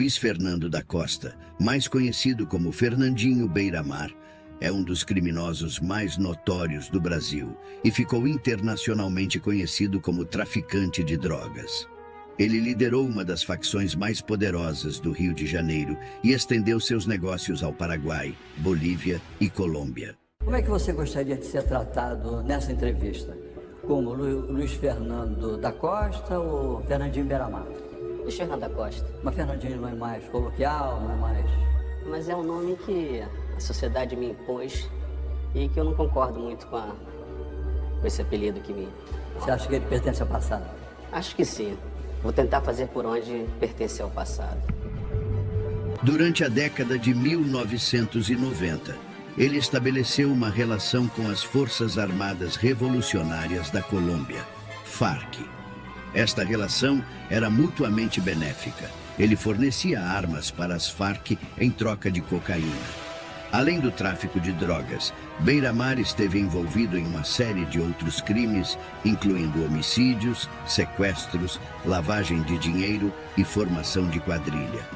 Luiz Fernando da Costa, mais conhecido como Fernandinho Beiramar, é um dos criminosos mais notórios do Brasil e ficou internacionalmente conhecido como traficante de drogas. Ele liderou uma das facções mais poderosas do Rio de Janeiro e estendeu seus negócios ao Paraguai, Bolívia e Colômbia. Como é que você gostaria de ser tratado nessa entrevista? Como Luiz Fernando da Costa ou Fernandinho Beiramar? Luiz Fernando da Costa. Mas Fernandinho não é mais coloquial, não é mais... Mas é um nome que a sociedade me impôs e que eu não concordo muito com esse apelido que me... Você acha que ele pertence ao passado? Acho que sim. Vou tentar fazer por onde pertence ao passado. Durante a década de 1990, ele estabeleceu uma relação com as Forças Armadas Revolucionárias da Colômbia, FARC. Esta relação era mutuamente benéfica. Ele fornecia armas para as FARC em troca de cocaína. Além do tráfico de drogas, Beiramar esteve envolvido em uma série de outros crimes, incluindo homicídios, sequestros, lavagem de dinheiro e formação de quadrilha.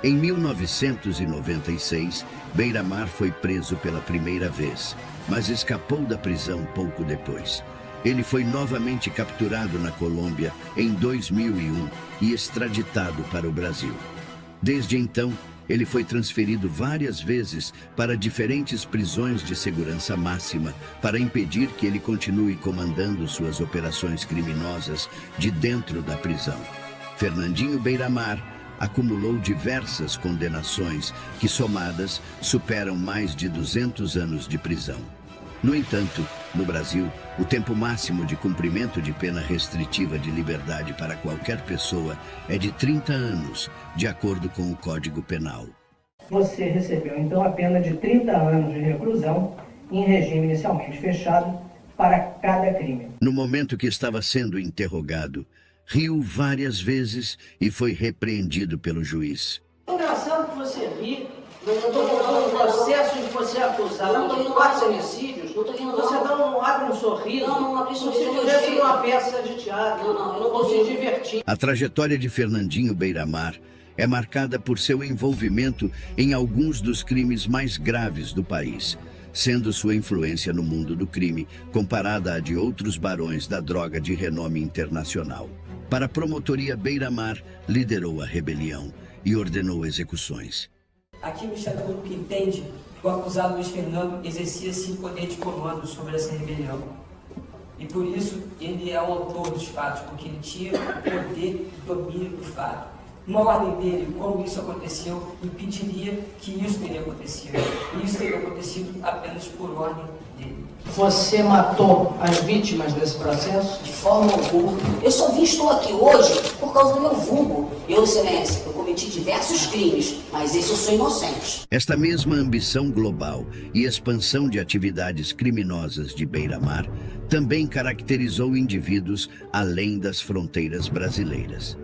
Em 1996, Beiramar foi preso pela primeira vez, mas escapou da prisão pouco depois. Ele foi novamente capturado na Colômbia em 2001 e extraditado para o Brasil. Desde então, ele foi transferido várias vezes para diferentes prisões de segurança máxima para impedir que ele continue comandando suas operações criminosas de dentro da prisão. Fernandinho Beiramar acumulou diversas condenações que, somadas, superam mais de 200 anos de prisão. No entanto, no Brasil, o tempo máximo de cumprimento de pena restritiva de liberdade para qualquer pessoa é de 30 anos, de acordo com o Código Penal. Você recebeu, então, a pena de 30 anos de reclusão, em regime inicialmente fechado, para cada crime. No momento que estava sendo interrogado, riu várias vezes e foi repreendido pelo juiz. É engraçado que você ri no processo em que você é acusado de 4 homicídios, você abre um sorriso, como se estivesse numa peça de teatro, ou se divertir. A trajetória de Fernandinho Beiramar é marcada por seu envolvimento em alguns dos crimes mais graves do país, sendo sua influência no mundo do crime comparada à de outros barões da droga de renome internacional. Para a promotoria, Beiramar liderou a rebelião e ordenou execuções. Aqui o Ministério Público entende que o acusado Luiz Fernando exercia sim poder de comando sobre essa rebelião. E por isso ele é o autor dos fatos, porque ele tinha o poder de domínio do fato. Uma ordem dele, como isso aconteceu, impediria que isso teria acontecido. E isso teria acontecido apenas por ordem dele. Você matou as vítimas desse processo? De forma alguma. Eu só estou aqui hoje por causa do meu vulgo. Eu, excelência, eu cometi diversos crimes, mas esse eu sou inocente. Esta mesma ambição global e expansão de atividades criminosas de Beiramar também caracterizou indivíduos além das fronteiras brasileiras.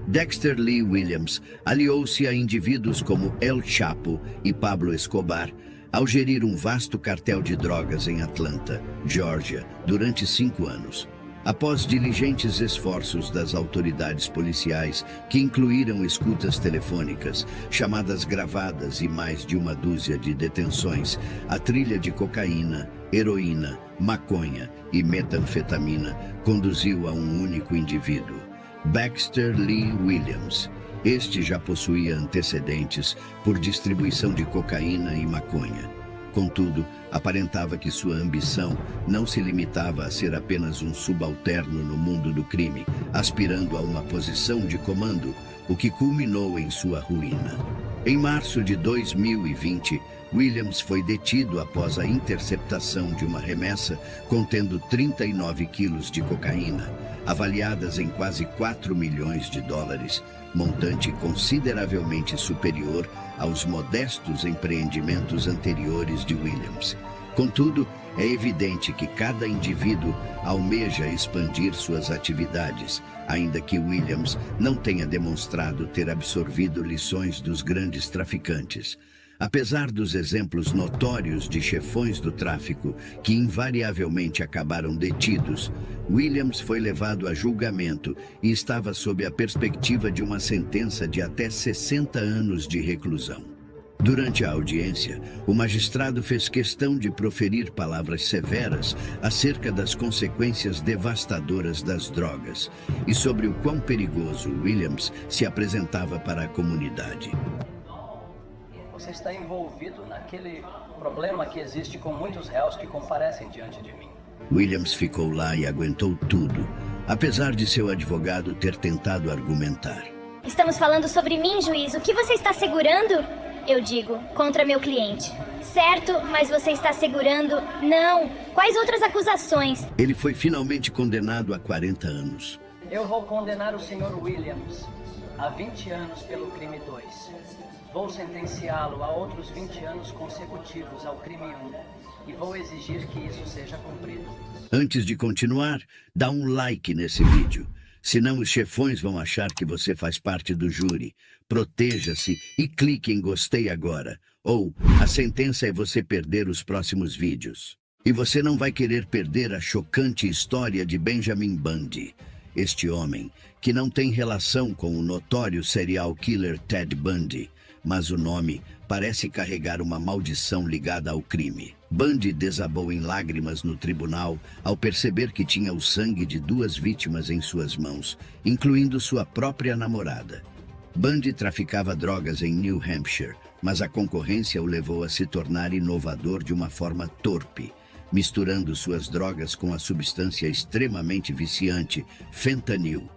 Dexter Lee Williams aliou-se a indivíduos como El Chapo e Pablo Escobar ao gerir um vasto cartel de drogas em Atlanta, Geórgia, durante 5 anos. Após diligentes esforços das autoridades policiais, que incluíram escutas telefônicas, chamadas gravadas e mais de uma dúzia de detenções, a trilha de cocaína, heroína, maconha e metanfetamina conduziu a um único indivíduo, Baxter Lee Williams. Este já possuía antecedentes por distribuição de cocaína e maconha. Contudo, aparentava que sua ambição não se limitava a ser apenas um subalterno no mundo do crime, aspirando a uma posição de comando, o que culminou em sua ruína. Em março de 2020, Williams foi detido após a interceptação de uma remessa contendo 39 quilos de cocaína, avaliadas em quase 4 milhões de dólares, montante consideravelmente superior aos modestos empreendimentos anteriores de Williams. Contudo, é evidente que cada indivíduo almeja expandir suas atividades, ainda que Williams não tenha demonstrado ter absorvido lições dos grandes traficantes. Apesar dos exemplos notórios de chefões do tráfico que invariavelmente acabaram detidos, Williams foi levado a julgamento e estava sob a perspectiva de uma sentença de até 60 anos de reclusão. Durante a audiência, o magistrado fez questão de proferir palavras severas acerca das consequências devastadoras das drogas e sobre o quão perigoso Williams se apresentava para a comunidade. Você está envolvido naquele problema que existe com muitos réus que comparecem diante de mim. Williams ficou lá e aguentou tudo, apesar de seu advogado ter tentado argumentar. Estamos falando sobre mim, juiz. O que você está segurando? Eu digo, contra meu cliente. Certo, mas você está segurando... Não. Quais outras acusações? Ele foi finalmente condenado a 40 anos. Eu vou condenar o Sr. Williams a 20 anos pelo crime 2. Vou sentenciá-lo a outros 20 anos consecutivos ao crime 1 e vou exigir que isso seja cumprido. Antes de continuar, dá um like nesse vídeo. Senão os chefões vão achar que você faz parte do júri. Proteja-se e clique em gostei agora. Ou a sentença é você perder os próximos vídeos. E você não vai querer perder a chocante história de Benjamin Bundy. Este homem, que não tem relação com o notório serial killer Ted Bundy, mas o nome parece carregar uma maldição ligada ao crime. Bundy desabou em lágrimas no tribunal ao perceber que tinha o sangue de 2 vítimas em suas mãos, incluindo sua própria namorada. Bundy traficava drogas em New Hampshire, mas a concorrência o levou a se tornar inovador de uma forma torpe, misturando suas drogas com a substância extremamente viciante, fentanil.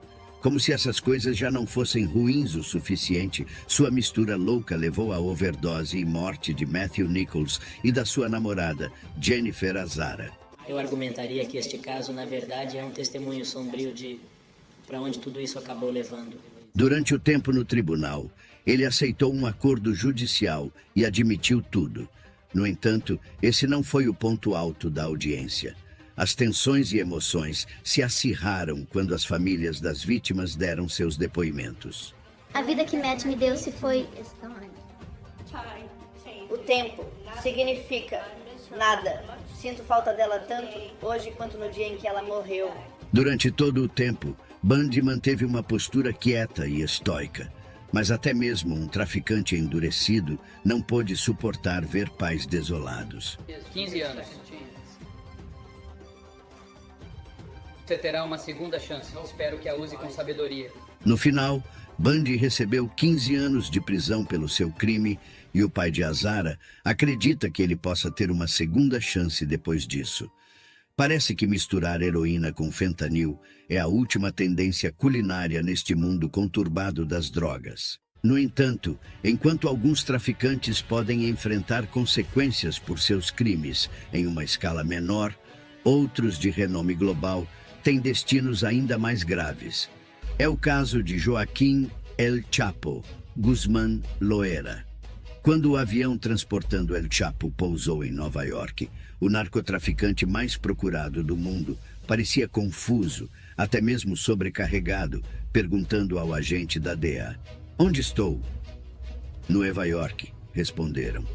Como se essas coisas já não fossem ruins o suficiente, sua mistura louca levou à overdose e morte de Matthew Nichols e da sua namorada, Jennifer Azara. Eu argumentaria que este caso, na verdade, é um testemunho sombrio de para onde tudo isso acabou levando. Durante o tempo no tribunal, ele aceitou um acordo judicial e admitiu tudo. No entanto, esse não foi o ponto alto da audiência. As tensões e emoções se acirraram quando as famílias das vítimas deram seus depoimentos. A vida que Matt me deu se foi... O tempo significa nada. Sinto falta dela tanto hoje quanto no dia em que ela morreu. Durante todo o tempo, Bundy manteve uma postura quieta e estoica. Mas até mesmo um traficante endurecido não pôde suportar ver pais desolados. 15 anos. Você terá uma segunda chance. Espero que a use com sabedoria. No final, Bundy recebeu 15 anos de prisão pelo seu crime e o pai de Azara acredita que ele possa ter uma segunda chance depois disso. Parece que misturar heroína com fentanil é a última tendência culinária neste mundo conturbado das drogas. No entanto, enquanto alguns traficantes podem enfrentar consequências por seus crimes em uma escala menor, outros de renome global têm destinos ainda mais graves. É o caso de Joaquim El Chapo Guzmán Loera. Quando o avião transportando El Chapo pousou em Nova York, o narcotraficante mais procurado do mundo parecia confuso, até mesmo sobrecarregado, perguntando ao agente da DEA: "Onde estou?" "Nova York", responderam.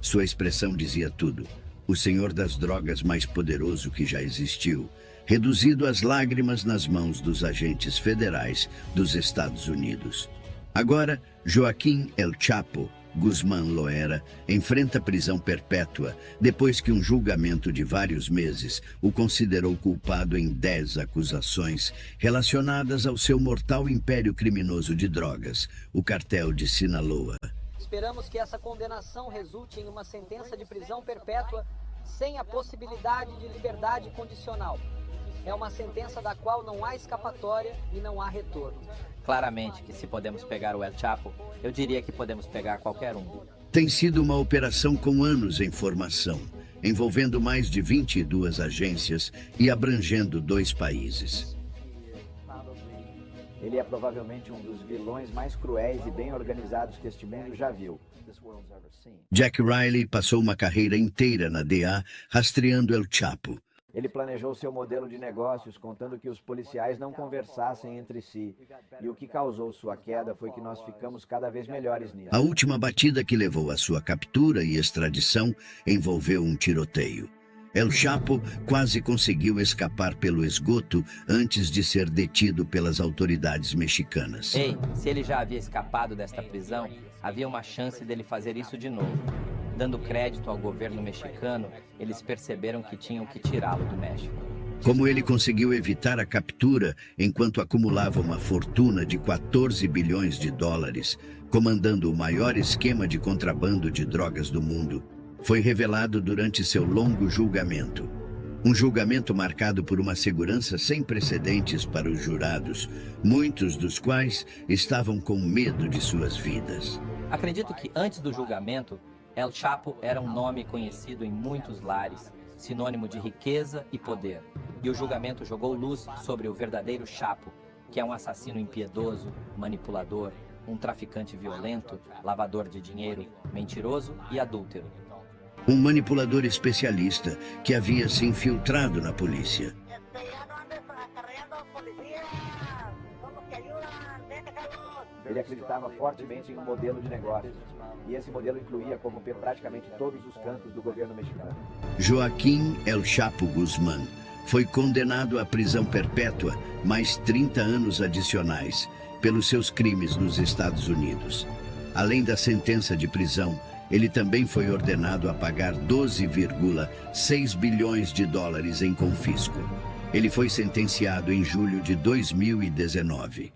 Sua expressão dizia tudo. O senhor das drogas mais poderoso que já existiu, reduzido às lágrimas nas mãos dos agentes federais dos Estados Unidos. Agora, Joaquim El Chapo Guzmán Loera enfrenta prisão perpétua depois que um julgamento de vários meses o considerou culpado em 10 acusações relacionadas ao seu mortal império criminoso de drogas, o cartel de Sinaloa. Esperamos que essa condenação resulte em uma sentença de prisão perpétua sem a possibilidade de liberdade condicional. É uma sentença da qual não há escapatória e não há retorno. Claramente que se podemos pegar o El Chapo, eu diria que podemos pegar qualquer um. Tem sido uma operação com anos em formação, envolvendo mais de 22 agências e abrangendo 2 países. Ele é provavelmente um dos vilões mais cruéis e bem organizados que este mundo já viu. Jack Riley passou uma carreira inteira na DEA rastreando El Chapo. Ele planejou seu modelo de negócios, contando que os policiais não conversassem entre si. E o que causou sua queda foi que nós ficamos cada vez melhores nisso. A última batida que levou à sua captura e extradição envolveu um tiroteio. El Chapo quase conseguiu escapar pelo esgoto antes de ser detido pelas autoridades mexicanas. Ei, se ele já havia escapado desta prisão, havia uma chance dele fazer isso de novo. Dando crédito ao governo mexicano, eles perceberam que tinham que tirá-lo do México. Como ele conseguiu evitar a captura enquanto acumulava uma fortuna de 14 bilhões de dólares, comandando o maior esquema de contrabando de drogas do mundo, foi revelado durante seu longo julgamento. Um julgamento marcado por uma segurança sem precedentes para os jurados, muitos dos quais estavam com medo de suas vidas. Acredito que antes do julgamento, El Chapo era um nome conhecido em muitos lares, sinônimo de riqueza e poder. E o julgamento jogou luz sobre o verdadeiro Chapo, que é um assassino impiedoso, manipulador, um traficante violento, lavador de dinheiro, mentiroso e adúltero. Um manipulador especialista que havia se infiltrado na polícia. Ele acreditava fortemente em um modelo de negócios, e esse modelo incluía corromper praticamente todos os cantos do governo mexicano. Joaquim El Chapo Guzmán foi condenado à prisão perpétua mais 30 anos adicionais pelos seus crimes nos Estados Unidos. Além da sentença de prisão, ele também foi ordenado a pagar 12,6 bilhões de dólares em confisco. Ele foi sentenciado em julho de 2019.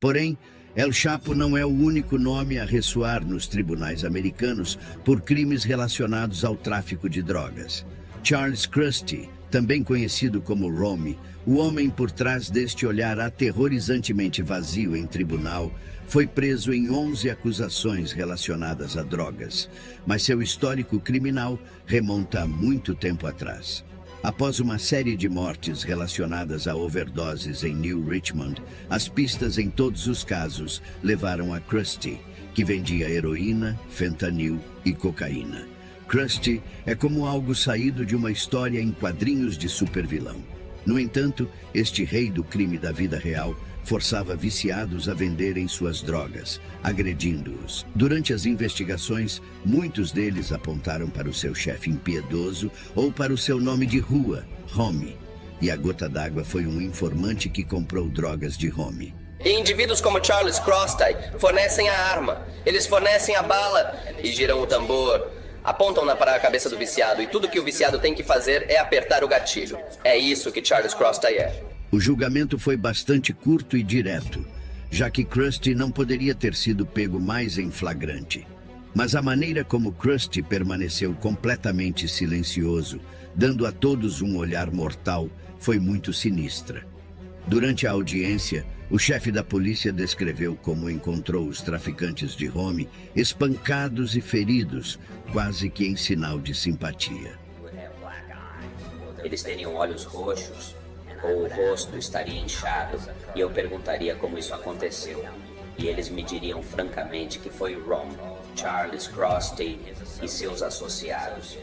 Porém, El Chapo não é o único nome a ressoar nos tribunais americanos por crimes relacionados ao tráfico de drogas. Charles Krusty, também conhecido como Romy, o homem por trás deste olhar aterrorizantemente vazio em tribunal, foi preso em 11 acusações relacionadas a drogas, mas seu histórico criminal remonta a muito tempo atrás. Após uma série de mortes relacionadas a overdoses em New Richmond, as pistas em todos os casos levaram a Krusty, que vendia heroína, fentanil e cocaína. Krusty é como algo saído de uma história em quadrinhos de supervilão. No entanto, este rei do crime da vida real forçava viciados a venderem suas drogas, agredindo-os. Durante as investigações, muitos deles apontaram para o seu chefe impiedoso ou para o seu nome de rua, Romy. E a gota d'água foi um informante que comprou drogas de Romy. E indivíduos como Charles Krusty fornecem a arma, eles fornecem a bala e giram o tambor. Apontam-na para a cabeça do viciado e tudo que o viciado tem que fazer é apertar o gatilho. É isso que Charles Krusty é. O julgamento foi bastante curto e direto, já que Krusty não poderia ter sido pego mais em flagrante. Mas a maneira como Krusty permaneceu completamente silencioso, dando a todos um olhar mortal, foi muito sinistra. Durante a audiência, o chefe da polícia descreveu como encontrou os traficantes de Romy espancados e feridos, quase que em sinal de simpatia. Eles teriam olhos roxos, ou o rosto estaria inchado, e eu perguntaria como isso aconteceu. E eles me diriam francamente que foi Ron, Charles Krusty e seus associados.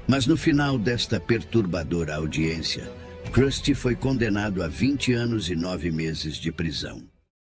Mas no final desta perturbadora audiência, Krusty foi condenado a 20 anos e 9 meses de prisão.